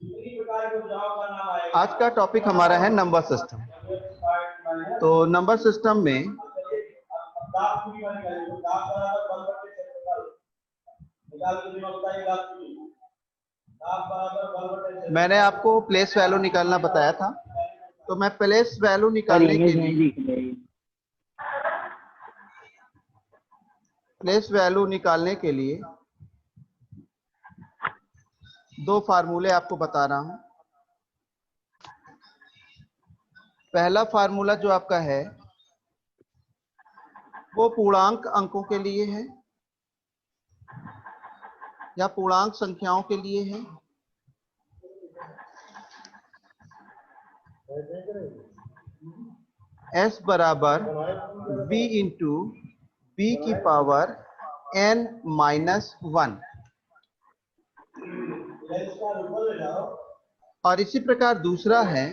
आज का टॉपिक हमारा है नंबर सिस्टम। तो नंबर सिस्टम में मैंने आपको प्लेस वैल्यू निकालना बताया था, तो मैं प्लेस वैल्यू निकालने के लिए दो फार्मूले आपको बता रहा हूं। पहला फार्मूला जो आपका है वो पूर्णांक अंकों के लिए है या पूर्णांक संख्याओं के लिए है। S बराबर b इंटू बी की पावर n-1 और इसी प्रकार दूसरा है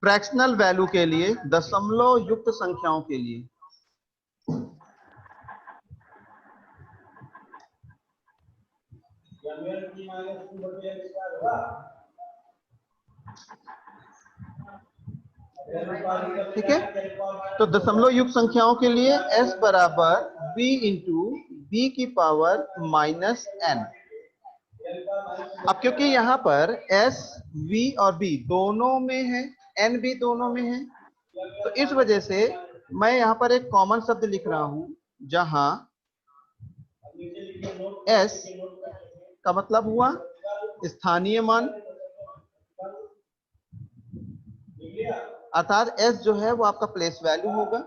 फ्रैक्शनल वैल्यू के लिए, दशमलव युक्त संख्याओं के लिए। ठीक है, तो दशमलव युक्त संख्याओं के लिए s बराबर b इंटू बी की पावर -n। अब क्योंकि यहाँ पर s, v और b दोनों में है, n भी दोनों में है, तो इस वजह से मैं यहाँ पर एक कॉमन शब्द लिख रहा हूं, जहां s का मतलब हुआ स्थानीय मान, अर्थात s जो है वो आपका प्लेस वैल्यू होगा।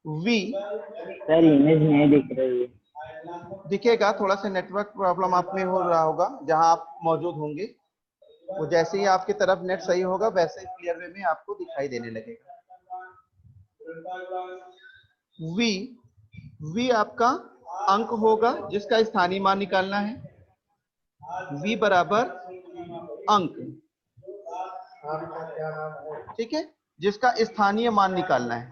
v सर इमेज नहीं दिख रही है। दिखेगा, थोड़ा सा नेटवर्क प्रॉब्लम आप में हो रहा होगा जहां आप मौजूद होंगे। वो जैसे ही आपकी तरफ नेट सही होगा वैसे ही क्लियर वे में आपको दिखाई देने लगेगा। v आपका अंक होगा जिसका स्थानीय मान निकालना है। v बराबर अंक, ठीक है, जिसका स्थानीय मान निकालना है।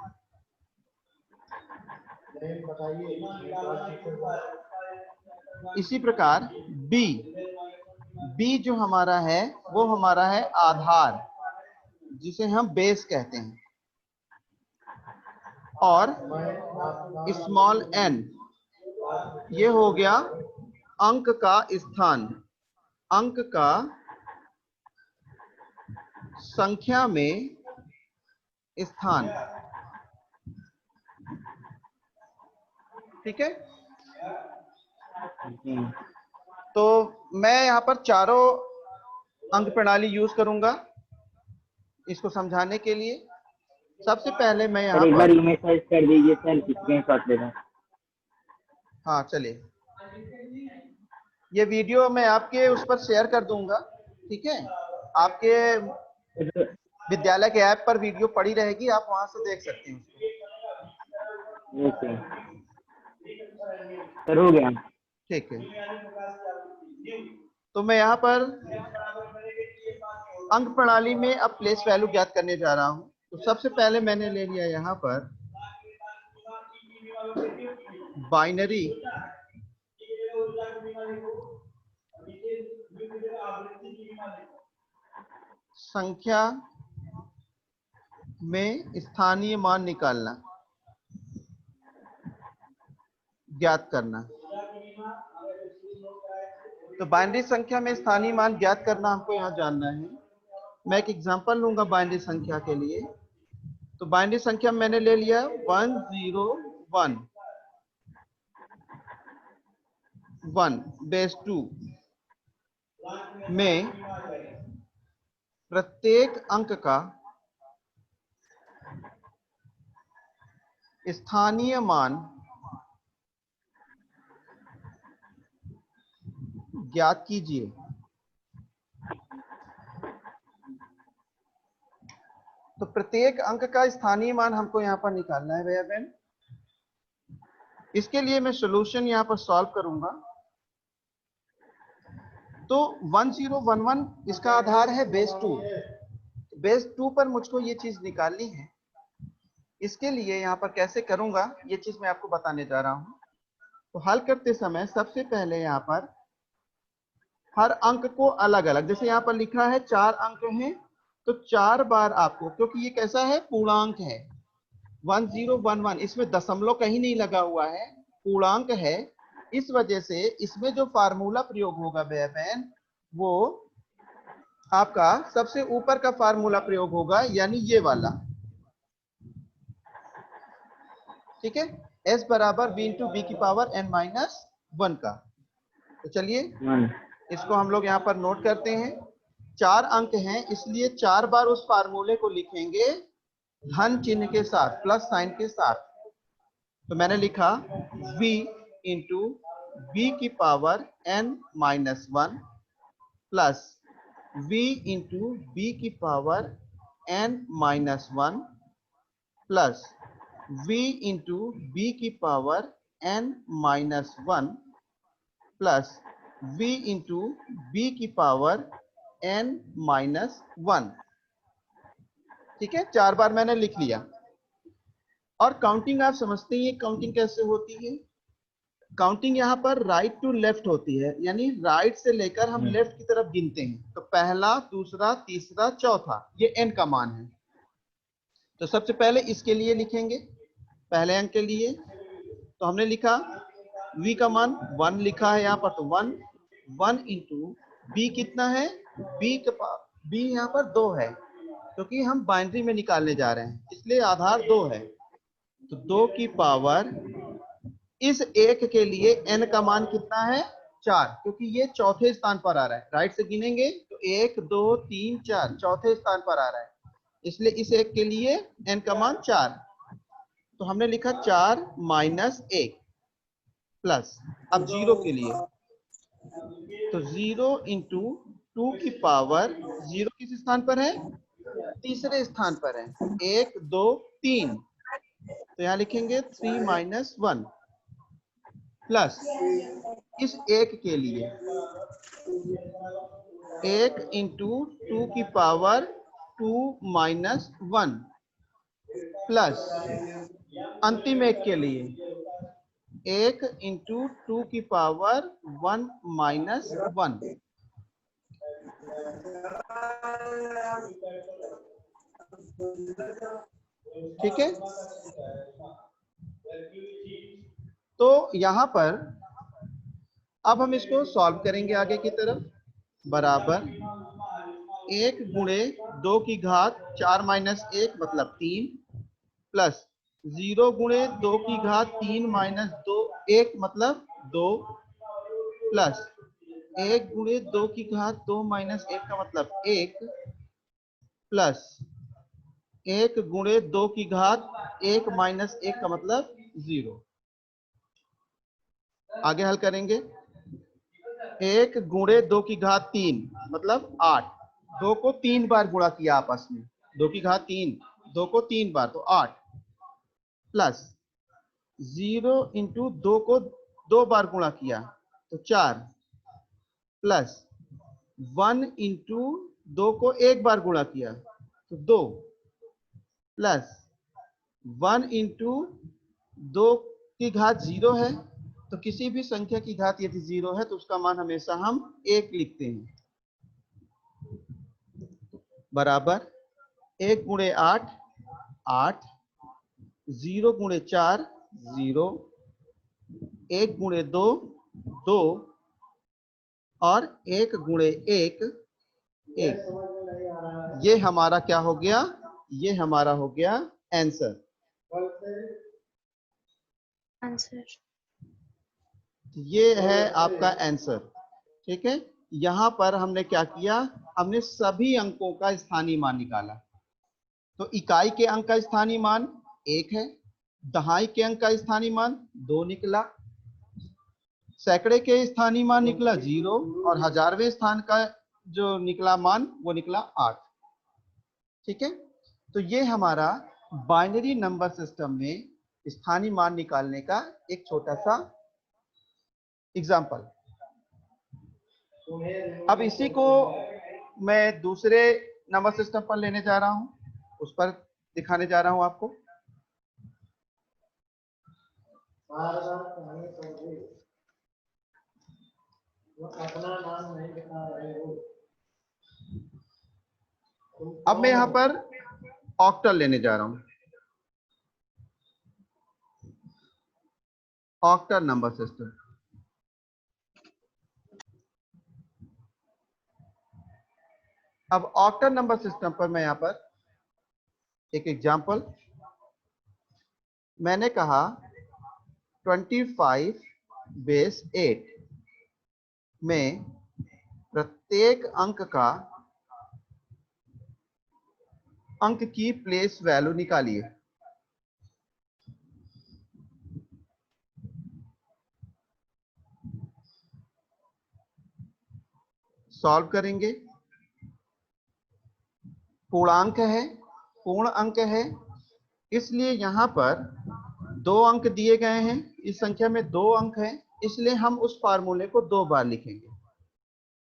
इसी प्रकार b जो हमारा है वो हमारा है आधार, जिसे हम बेस कहते हैं, और स्मॉल n ये हो गया अंक का स्थान, अंक का संख्या में स्थान। ठीक है, तो मैं यहाँ पर चारों अंक प्रणाली यूज करूंगा इसको समझाने के लिए। सबसे पहले मैं यहाँ एक पर बार इमेज सर्च कर दीजिए सर, स्क्रीनशॉट लेना। हाँ चलिए, ये वीडियो मैं आपके उस पर शेयर कर दूंगा। ठीक है, आपके विद्यालय के ऐप पर वीडियो पड़ी रहेगी, आप वहां से देख सकते हैं उसको। ओके सर, हो गया। ठीक है, तो मैं यहाँ पर अंक प्रणाली में अब प्लेस वैल्यू ज्ञात करने जा रहा हूं। तो सबसे पहले मैंने ले लिया यहाँ पर बाइनरी संख्या में स्थानीय मान निकालना, ज्ञात करना। तो बाइनरी संख्या में स्थानीय मान ज्ञात करना हमको यहाँ जानना है। मैं एक एग्जांपल लूंगा बाइनरी संख्या के लिए। तो बाइनरी संख्या मैंने ले लिया 101 बेस 2 में प्रत्येक अंक का स्थानीय मान ज्ञात कीजिए। तो प्रत्येक अंक का स्थानीय मान हमको यहाँ पर निकालना है भैया बहन। इसके लिए मैं सॉल्यूशन यहाँ पर सॉल्व करूंगा। तो 1011 इसका आधार है बेस 2। बेस 2 पर मुझको ये चीज निकालनी है। इसके लिए यहाँ पर कैसे करूंगा ये चीज मैं आपको बताने जा रहा हूं। तो हल करते समय सबसे पहले यहाँ पर हर अंक को अलग अलग, जैसे यहाँ पर लिखा है 4 अंक हैं, तो 4 बार आपको, क्योंकि ये कैसा है, पूर्णांक है 1011, इसमें दशमलव कहीं नहीं लगा हुआ है, पूर्णांक है, इस वजह से इसमें जो फार्मूला प्रयोग होगा बहन, वो आपका सबसे ऊपर का फार्मूला प्रयोग होगा, यानी ये वाला, ठीक है, s बराबर b इंटू बी की पावर n माइनस 1 का। तो चलिए 1। इसको हम लोग यहाँ पर नोट करते हैं। 4 अंक हैं, इसलिए 4 बार उस फार्मूले को लिखेंगे धन चिन्ह के साथ, प्लस साइन के साथ। तो मैंने लिखा v इंटू बी की power n minus 1 plus v into B की power n minus 1 plus v into B की power n minus 1 plus v into B की पावर n माइनस 1। ठीक है, 4 बार मैंने लिख लिया। और काउंटिंग आप समझते हैं काउंटिंग कैसे होती है। काउंटिंग यहाँ पर राइट टू लेफ्ट होती है, यानी राइट से लेकर हम लेफ्ट की तरफ गिनते हैं। तो पहला, दूसरा, तीसरा, चौथा, ये n का मान है। तो सबसे पहले इसके लिए लिखेंगे, पहले अंक के लिए। तो हमने लिखा v का मान 1 लिखा है यहाँ पर, तो 1 इंटू बी कितना है, बी यहाँ पर 2 है, क्योंकि हम बाइनरी में निकालने जा रहे हैं, इसलिए आधार 2 है। तो 2 की पावर, इस एक के लिए n का मान कितना है, 4, क्योंकि ये चौथे स्थान पर आ रहा है। राइट से गिनेंगे तो 1 2 3 4, चौथे स्थान पर आ रहा है, इसलिए इस एक के लिए n का मान 4। तो हमने लिखा 4 माइनस 1 प्लस, अब 0 के लिए, तो 0 इंटू 2 की पावर, 0 किस स्थान पर है, तीसरे स्थान पर है, 1 2 3, तो यहाँ लिखेंगे 3 माइनस 1 प्लस, इस एक के लिए 1 इंटू 2 की पावर 2 माइनस 1 प्लस, अंतिम एक के लिए 1 इंटू 2 की पावर 1 माइनस 1। ठीक है, तो यहां पर अब हम इसको सॉल्व करेंगे आगे की तरफ। बराबर 1 गुणे 2 की घात 4 माइनस 1 मतलब 3 प्लस 0 गुणे 2 की घात 3 माइनस 2 1 मतलब 2 प्लस 1 गुणे 2 की घात 2 माइनस 1 का मतलब 1 प्लस 1 गुणे 2 की घात 1 माइनस 1 का मतलब 0। आगे हल करेंगे, 1 गुणे 2 की घात 3 मतलब 8, 2 को 3 बार गुणा किया आपस में, 2 की घात 3, 2 को 3 बार तो 8 प्लस 0 इंटू 2 को 2 बार गुणा किया तो 4 प्लस 1 इंटू 2 को 1 बार गुणा किया तो 2 प्लस 1 इंटू 2 की घात 0 है, तो किसी भी संख्या की घात यदि 0 है तो उसका मान हमेशा हम 1 लिखते हैं। बराबर 1 गुणे 8 8, 0 गुणे 4 0, 1 गुणे 2 2 और 1 गुणे 1 1। ये हमारा क्या हो गया, ये हमारा हो गया आंसर। ये है आपका आंसर। ठीक है, यहां पर हमने क्या किया, हमने सभी अंकों का स्थानीय मान निकाला। तो इकाई के अंक का स्थानीय मान 1 है, दहाई के अंक का स्थानीय मान 2 निकला, सैकड़े के स्थानीय मान निकला 0 और हजारवें स्थान का जो निकला मान वो निकला 8। ठीक है, तो ये हमारा बाइनरी नंबर सिस्टम में स्थानीय मान निकालने का एक छोटा सा एग्जाम्पल। अब इसी को मैं दूसरे नंबर सिस्टम पर लेने जा रहा हूं, उस पर दिखाने जा रहा हूं आपको। अब मैं यहां पर ऑक्टल लेने जा रहा हूं, ऑक्टल नंबर सिस्टम। अब ऑक्टल नंबर सिस्टम पर मैं यहां पर एक एग्जांपल, मैंने कहा 25 बेस 8 में प्रत्येक अंक का अंक की प्लेस वैल्यू निकालिए। सॉल्व करेंगे, पूर्णांक है, पूर्ण अंक है, इसलिए यहां पर 2 अंक दिए गए हैं, इस संख्या में 2 अंक हैं, इसलिए हम उस फार्मूले को 2 बार लिखेंगे।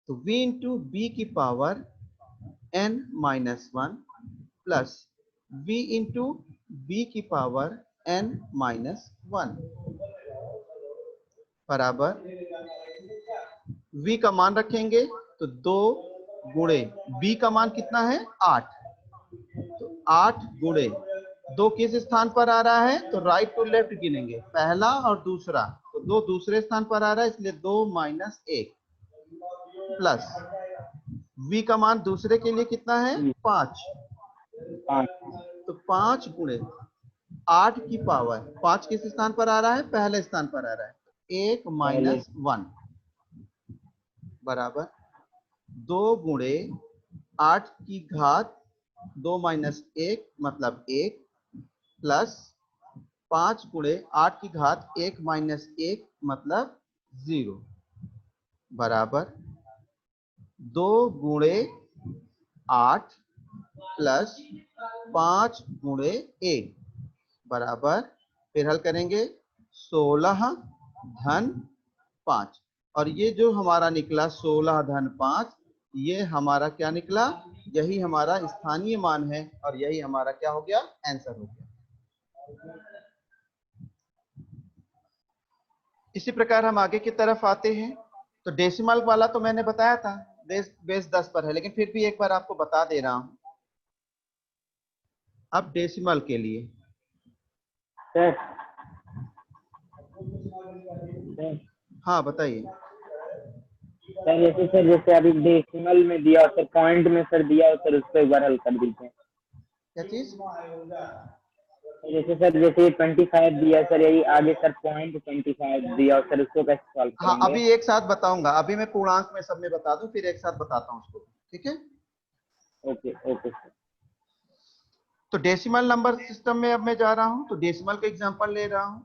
तो v इंटू बी की power n minus 1 plus v into B की पावर n माइनस 1 बराबर v का मान रखेंगे तो 2 गुणे b का मान कितना है 8, तो 8 गुणे 2 किस स्थान पर आ रहा है, तो राइट टू लेफ्ट गिनेंगे, पहला और दूसरा, तो 2 दूसरे स्थान पर आ रहा है, इसलिए 2 माइनस 1 प्लस v का मान दूसरे के लिए कितना है 5, तो 5 गुणे 8 की पावर 5 किस स्थान पर आ रहा है, पहले स्थान पर आ रहा है, 1 माइनस 1 बराबर 2 गुणे 8 की घात 2 माइनस 1 मतलब 1 प्लस 5 गुणे 8 की घात 1 माइनस 1 मतलब 0 बराबर 2 गुणे 8 प्लस 5 गुणे 1 बराबर, फिर हल करेंगे 16 धन 5, और ये जो हमारा निकला 16 धन 5, ये हमारा क्या निकला, यही हमारा स्थानीय मान है, और यही हमारा क्या हो गया, आंसर हो गया। इसी प्रकार हम आगे की तरफ आते हैं। तो डेसिमल वाला तो मैंने बताया था बेस 10 पर है, लेकिन फिर भी एक बार आपको बता दे रहा हूं। अब डेसिमल के लिए सर हाँ बताइए। सर जैसे अभी डेसिमल में दिया सर, पॉइंट में सर दिया हो सर, उसको एक बार हल कर दीजिए। क्या चीज? जैसे सर जैसे 25 दिया सर, यही आगे सर पॉइंट 25 दिया हो सर, उसको कैसे सॉल्व हाँ करेंगे? अभी एक साथ बताऊंगा, अभी मैं पूर्णांक में सब में बता दूं, फिर एक साथ बताता हूं उसको, ठीक है? Okay okay sir. तो डेसिमल नंबर सिस्टम में अब मैं जा रहा हूं, तो डेसिमल का एग्जांपल ले रहा हूं।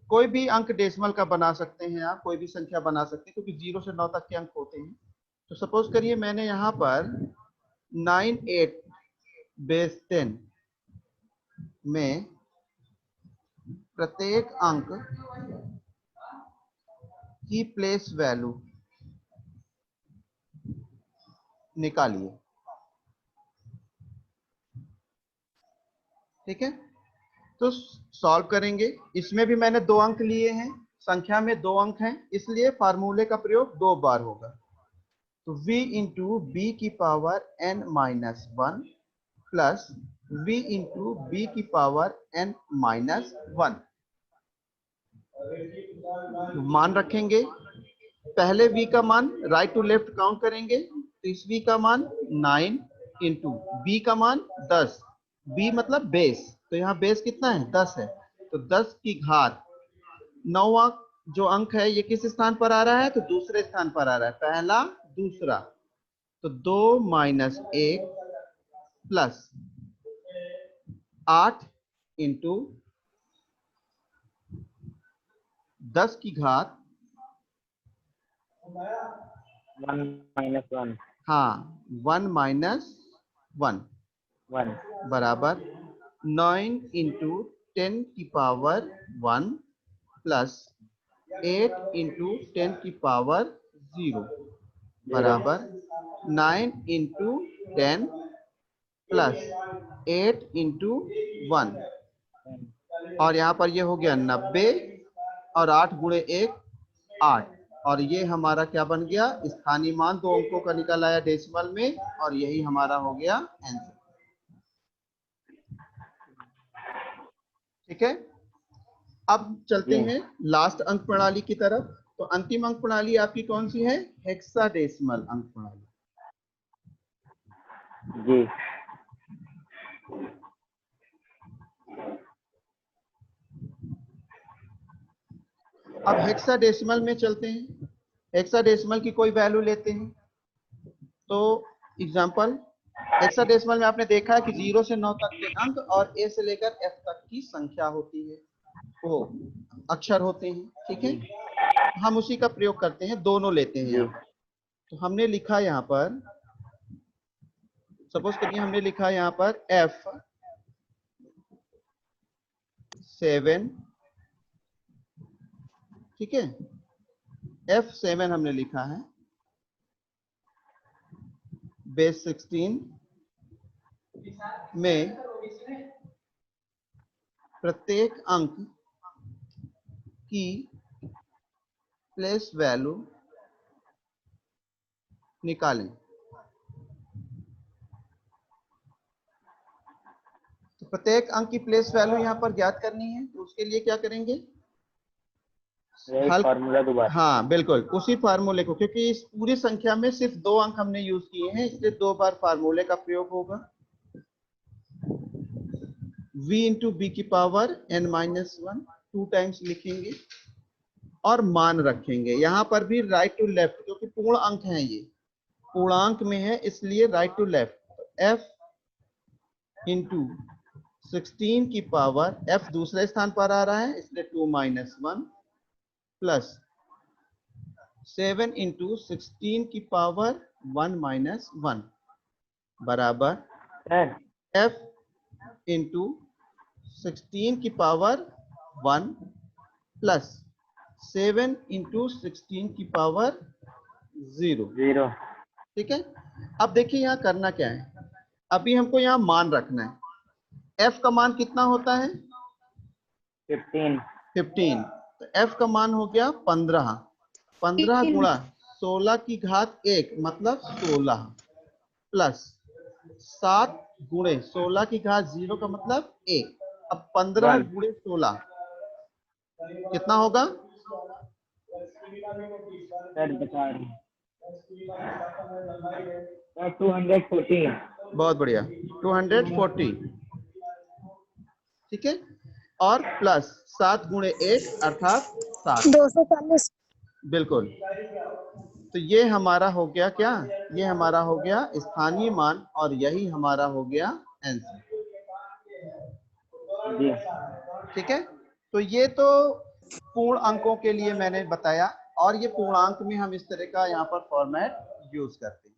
कोई भी अंक डेसिमल का बना सकते हैं आप, कोई भी संख्या बना सकते हैं, क्योंकि 0 से 9 तक के अंक होते हैं। तो सपोज करिए मैंने यहां पर 98 बेस 10 में प्रत्येक अंक की प्लेस वैल्यू निकालिए, ठीक है? तो सॉल्व करेंगे, इसमें भी मैंने 2 अंक लिए हैं, संख्या में 2 अंक हैं, इसलिए फार्मूले का प्रयोग 2 बार होगा। तो v इंटू बी की power n minus 1 plus v into B की पावर n माइनस 1 मान रखेंगे, पहले v का मान राइट टू लेफ्ट काउंट करेंगे, तो इस v का मान 9 इंटू बी का मान 10, b मतलब बेस, तो यहाँ बेस कितना है 10 है, तो 10 की घात 9वां जो अंक है ये किस स्थान पर आ रहा है, तो दूसरे स्थान पर आ रहा है, पहला दूसरा, तो 2 माइनस 1 प्लस 8 इंटू 10 की घात 1 माइनस 1 हाँ 1 माइनस 1 बराबर 9 इंटू 10 की पावर 1 प्लस 8 इंटू 10 की पावर 0 बराबर 9 इंटू 10 प्लस 8 इंटू 1, और यहाँ पर ये हो गया 90, और 8 गुणे 1 8, और ये हमारा क्या बन गया, स्थानीय मान 2 अंकों का निकल आया डेसिमल में, और यही हमारा हो गया आंसर। ठीक है, अब चलते हैं लास्ट अंक प्रणाली की तरफ। तो अंतिम अंक प्रणाली आपकी कौन सी है, हेक्साडेसिमल अंक प्रणाली। जी। अब हेक्साडेसिमल में चलते हैं, हेक्साडेसिमल की कोई वैल्यू लेते हैं। तो एग्जांपल, हेक्साडेसिमल में आपने देखा है कि 0 से 9 तक के अंक और ए से लेकर एफ तक की संख्या होती है, वो अक्षर होते हैं। ठीक है, हम उसी का प्रयोग करते हैं, दोनों लेते हैं यहाँ। तो हमने लिखा यहाँ पर, सपोज करिए हमने लिखा यहाँ पर F7, ठीक है, F7 हमने लिखा है, बेस 16 में प्रत्येक अंक की प्लेस वैल्यू निकालें। तो प्रत्येक अंक की प्लेस वैल्यू यहाँ पर ज्ञात करनी है, तो उसके लिए क्या करेंगे, हल फार्मूला दोबारा। हाँ बिल्कुल उसी फार्मूले को, क्योंकि इस पूरी संख्या में सिर्फ 2 अंक हमने यूज किए हैं, इसलिए 2 बार फार्मूले का प्रयोग होगा। v इंटू बी की पावर n-1 2 टाइम्स लिखेंगे और मान रखेंगे। यहां पर भी राइट टू लेफ्ट, क्योंकि पूर्ण अंक है, ये पूर्णांक में है, इसलिए right to left. f into 16 की पावर, f दूसरे स्थान पर आ रहा है इसलिए 2-1 प्लस 7 इंटू 16 की पावर 1-1 बराबर f इंटू 16 की पावर 1 प्लस 7 इंटू 16 की पावर 0। ठीक है, अब देखिए यहाँ करना क्या है, अभी हमको यहाँ मान रखना है। f का मान कितना होता है, 15। तो f का मान हो गया 15 गुणा 16 की घात 1 मतलब 16 प्लस 7 गुणे 16 की घात 0 का मतलब 1। अब 15 गुणे 16 कितना होगा, सर बता रहे हैं 240। बहुत बढ़िया, 240। ठीक है, और प्लस 7 गुणे 1 अर्थात 7, 240। बिल्कुल। तो ये हमारा हो गया क्या, ये हमारा हो गया स्थानीय मान, और यही हमारा हो गया आंसर। जी। ठीक है, तो ये तो पूर्ण अंकों के लिए मैंने बताया, और ये पूर्णांक में हम इस तरह का यहाँ पर फॉर्मेट यूज करते हैं।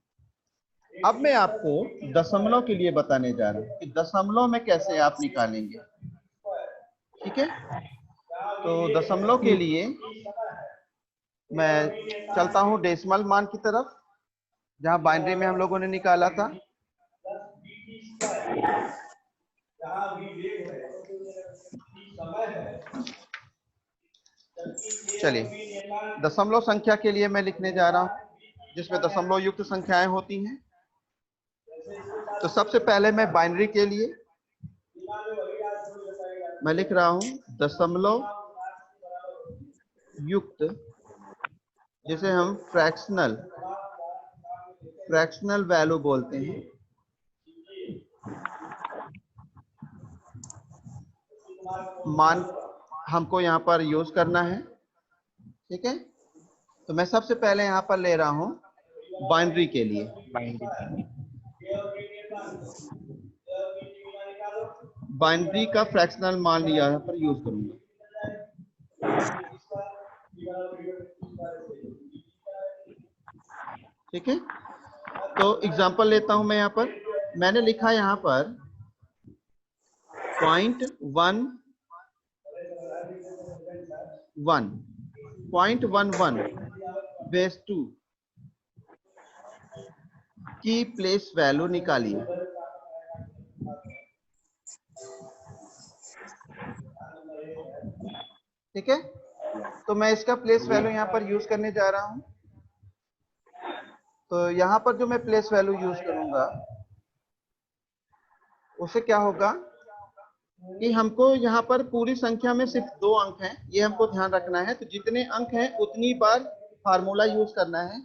अब मैं आपको दशमलव के लिए बताने जा रहा हूँ कि दशमलव में कैसे आप निकालेंगे। ठीक है, तो दशमलव के लिए मैं चलता हूँ डेसिमल मान की तरफ, जहां बाइनरी में हम लोगों ने निकाला था। चलिए, दशमलव संख्या के लिए मैं लिखने जा रहा हूं, जिसमें दशमलव युक्त संख्याएं होती हैं। तो सबसे पहले मैं बाइनरी के लिए मैं लिख रहा हूं दशमलव युक्त, जिसे हम फ्रैक्शनल वैल्यू बोलते हैं। मान हमको यहाँ पर यूज करना है। ठीक है, तो मैं सबसे पहले यहाँ पर ले रहा हूं बाइनरी के लिए। बाइनरी का फ्रैक्शनल मान यहाँ पर यूज करूंगा। ठीक है, तो एग्जांपल लेता हूं मैं यहाँ पर, मैंने लिखा यहाँ पर 0.11 बेस 2 की प्लेस वैल्यू निकालिए। ठीक है, तो मैं इसका प्लेस वैल्यू यहाँ पर यूज करने जा रहा हूँ। तो यहाँ पर जो मैं प्लेस वैल्यू यूज करूंगा उससे क्या होगा कि हमको यहाँ पर पूरी संख्या में सिर्फ 2 अंक हैं, ये हमको ध्यान रखना है। तो जितने अंक हैं उतनी बार फार्मूला यूज करना है।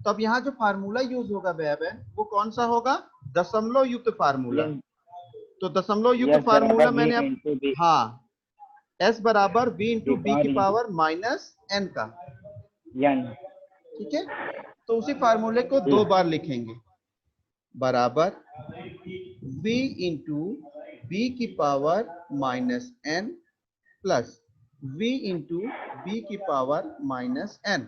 तो अब यहाँ जो फार्मूला यूज होगा बहन वो कौन सा होगा? दशमलव युक्त फार्मूला। तो दशमलव युक्त फार्मूला मैंने अब, हाँ, s बराबर b इंटू बी की पावर माइनस n का, ठीक है। तो उसी फार्मूले को 2 बार लिखेंगे, बराबर v इंटू बी की power minus n plus v into B की पावर माइनस n।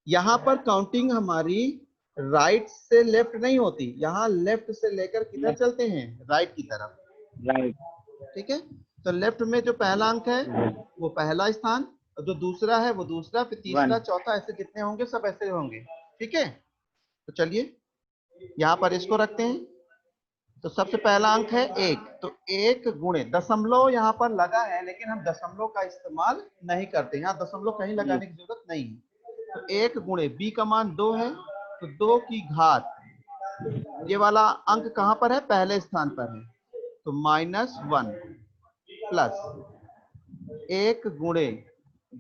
यहां पर काउंटिंग हमारी राइट से लेफ्ट नहीं होती, यहाँ लेफ्ट से लेकर किधर चलते हैं? राइट की तरफ, राइट, ठीक है। तो लेफ्ट में जो पहला अंक है वो पहला स्थान, जो दूसरा है वो दूसरा, फिर तीसरा, चौथा, ऐसे जितने होंगे सब ऐसे होंगे, ठीक है। तो चलिए यहाँ पर इसको रखते हैं। तो सबसे पहला अंक है 1, तो 1 गुणे, दशमलव यहाँ पर लगा है लेकिन हम दशमलव का इस्तेमाल नहीं करते, यहाँ दशमलव कहीं लगाने की जरूरत नहीं है। तो 1 गुणे b का मान 2 है, तो 2 की घात, ये वाला अंक कहाँ पर है? पहले स्थान पर है, तो -1 प्लस 1 गुणे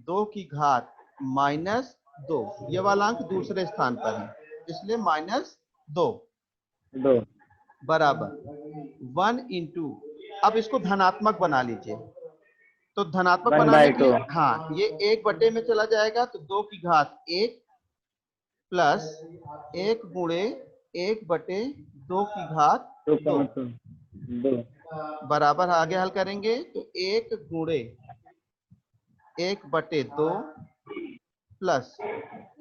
2 की घात -2, ये वाला अंक दूसरे स्थान पर है इसलिए -2 बराबर 1 इंटू, अब इसको धनात्मक बना लीजिए। तो धनात्मक बनाने के लिए, हाँ, ये 1 बटे में चला जाएगा, तो 2 की घात 1 प्लस 1 गुणे 1 बटे 2 की घात 2 बराबर, आगे हल करेंगे तो 1 गुणे 1 बटे 2 प्लस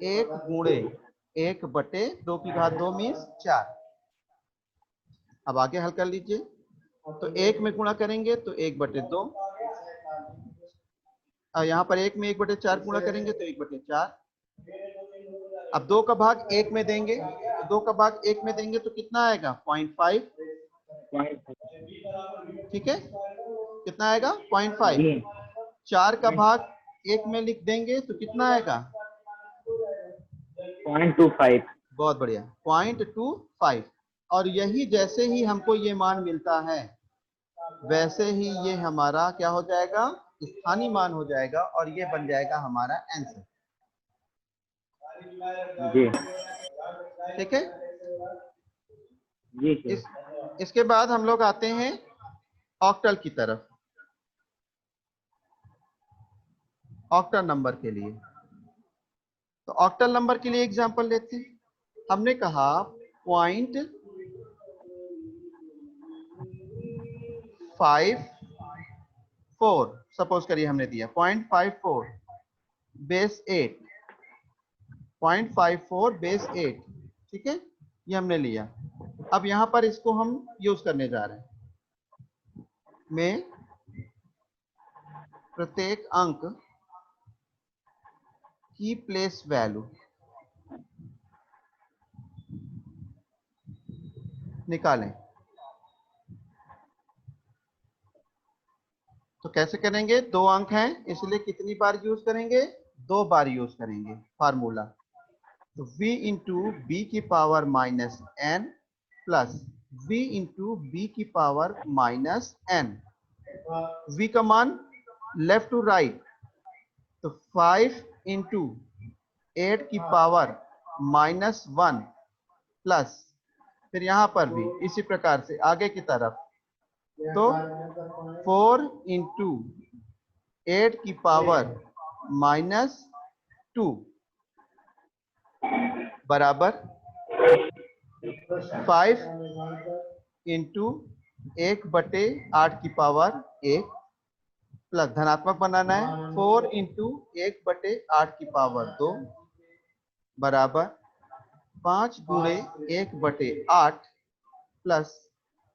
1 गुणे 1 बटे 2 की घात 2 मीन्स 4। अब आगे हल कर लीजिए। तो 1 में गुणा करेंगे तो 1 बटे 2, यहाँ पर 1 में 1 बटे 4 गुणा करेंगे तो 1 बटे 4। अब 2 का भाग 1 में देंगे, तो 2 का भाग 1 में देंगे तो कितना आएगा? 0.5, ठीक है। कितना आएगा? 0.5। 4 का भाग 1 में लिख देंगे तो कितना आएगा? 0.25। बहुत बढ़िया, 0.25। और यही जैसे ही हमको ये मान मिलता है वैसे ही ये हमारा क्या हो जाएगा? स्थानीय मान हो जाएगा और ये बन जाएगा हमारा आंसर, ठीक है। इसके बाद हम लोग आते हैं ऑक्टल की तरफ, ऑक्टल नंबर के लिए। तो ऑक्टल नंबर के लिए एग्जांपल लेते हैं। हमने कहा 0.54, सपोज करिए हमने दिया 0.54 बेस 8, 0.54 बेस 8, ठीक है, ये हमने लिया। अब यहां पर इसको हम यूज करने जा रहे हैं। में प्रत्येक अंक की प्लेस वैल्यू निकालें। तो कैसे करेंगे? 2 अंक हैं इसलिए कितनी बार यूज करेंगे? 2 बार यूज करेंगे फार्मूला। तो v इंटू बी की power minus n plus v into B की पावर माइनस n। v का मान लेफ्ट टू राइट, तो 5 इंटू 8 की पावर -1 प्लस, फिर यहां पर भी इसी प्रकार से आगे की तरफ, तो 4 इंटू 8 की पावर -2 बराबर 5 इंटू 1 बटे 8 की पावर 1 प्लस, धनात्मक बनाना है, 4 इंटू 1 बटे 8 की पावर 2 बराबर 5 गुणे 1 बटे 8 प्लस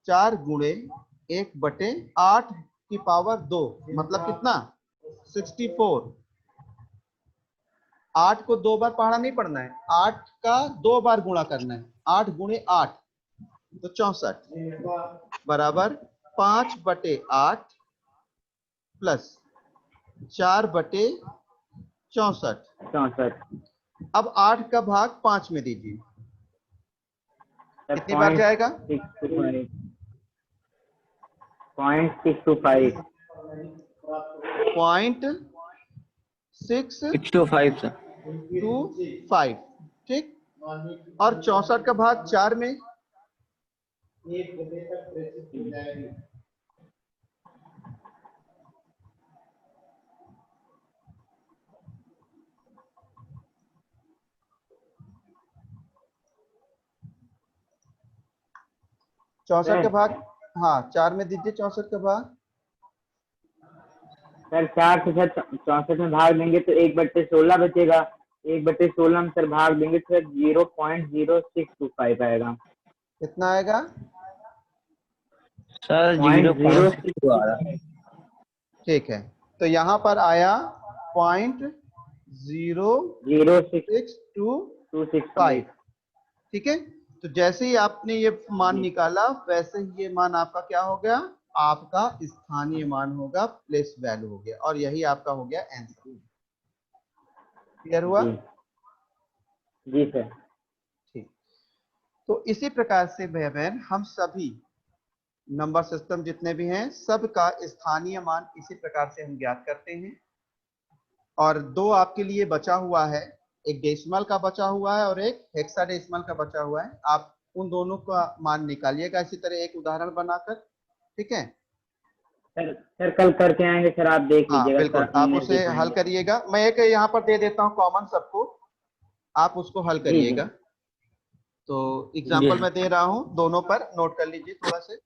4 गुणे 1 बटे 8 की पावर 2, मतलब कितना? 64। 8 को 2 बार पढ़ा नहीं पढ़ना है, 8 का 2 बार गुणा करना है, 8 गुणे 8 तो 64 बराबर 5 बटे 8 प्लस 4/64। 64 अब 8 का भाग 5 में दीजिए, सर। कितनी बार जाएगा? 0.625 0.625, 625 ठीक। और 64 का भाग 4 में, 1 बजे तक प्रेषित हो जाएगी। चौसठ का भाग, हाँ 4 में दीजिए 64 का भाग। सर 4 से सर 64 में भाग देंगे तो 1/16 बचेगा। 1/16 में सर भाग देंगे तो सर 0.0625 आएगा। कितना आएगा सर? 0.6 आ रहा है। ठीक है, तो यहाँ पर आया 0.0625, ठीक है। तो जैसे ही आपने ये मान निकाला वैसे ही ये मान आपका क्या हो गया, आपका स्थानीय मान होगा, प्लेस वैल्यू हो गया, और यही आपका हो गया आंसर। क्लियर हुआ? जी सर। ठीक। तो इसी प्रकार से भाई बहन हम सभी नंबर सिस्टम जितने भी हैं सबका स्थानीय मान इसी प्रकार से हम ज्ञात करते हैं। और दो आपके लिए बचा हुआ है, एक डेसिमल का बचा हुआ है और एक हेक्साडेसिमल का बचा हुआ है। आप उन दोनों का मान निकालिएगा इसी तरह एक उदाहरण बनाकर, ठीक है। सर कल करके आएंगे सर, आप देख हाँ लीजिएगा। बिल्कुल, सर, हम आप नहीं उसे दे हल पाएंगे। करिएगा। मैं एक यहाँ पर दे देता हूँ कॉमन सबको, आप उसको हल जी, करिएगा। तो एग्जाम्पल मैं दे रहा हूँ, दोनों पर नोट कर लीजिए थोड़ा से।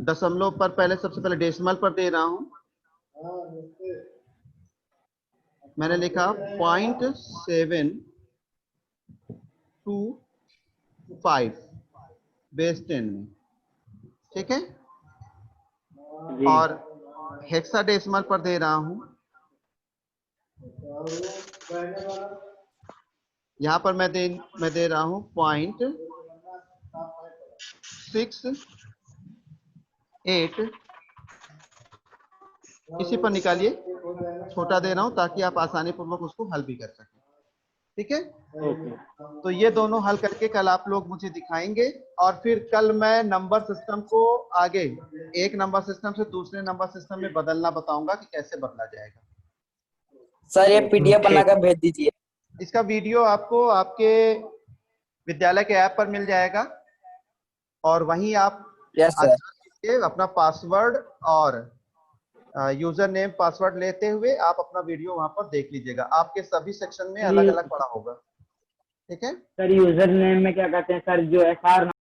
दशमलव पर पहले, सबसे पहले डेसिमल पर दे रहा हूँ। मैंने लिखा 0.725 बेस 10 में, ठीक है। जी। और हेक्साडेसिमल पर दे रहा हूँ, यहाँ पर मैं दे रहा हूँ 0.68। इसी पर निकालिए, छोटा दे रहा हूं ताकि आप आसानी पूर्वक उसको हल भी कर सकें, ठीक है। तो ये दोनों हल करके कल आप लोग मुझे दिखाएंगे, और फिर कल मैं नंबर सिस्टम को आगे एक नंबर सिस्टम से दूसरे नंबर सिस्टम में बदलना बताऊंगा कि कैसे बदला जाएगा। सर ये पीडीएफ बनाकर भेज दीजिए। इसका वीडियो आपको आपके विद्यालय के ऐप पर मिल जाएगा, और वहीं आप यस सर। अपना पासवर्ड और यूजर नेम पासवर्ड लेते हुए आप अपना वीडियो वहां पर देख लीजिएगा। आपके सभी सेक्शन में अलग अलग पड़ा होगा, ठीक है। सर यूजर नेम में क्या कहते हैं सर, जो SR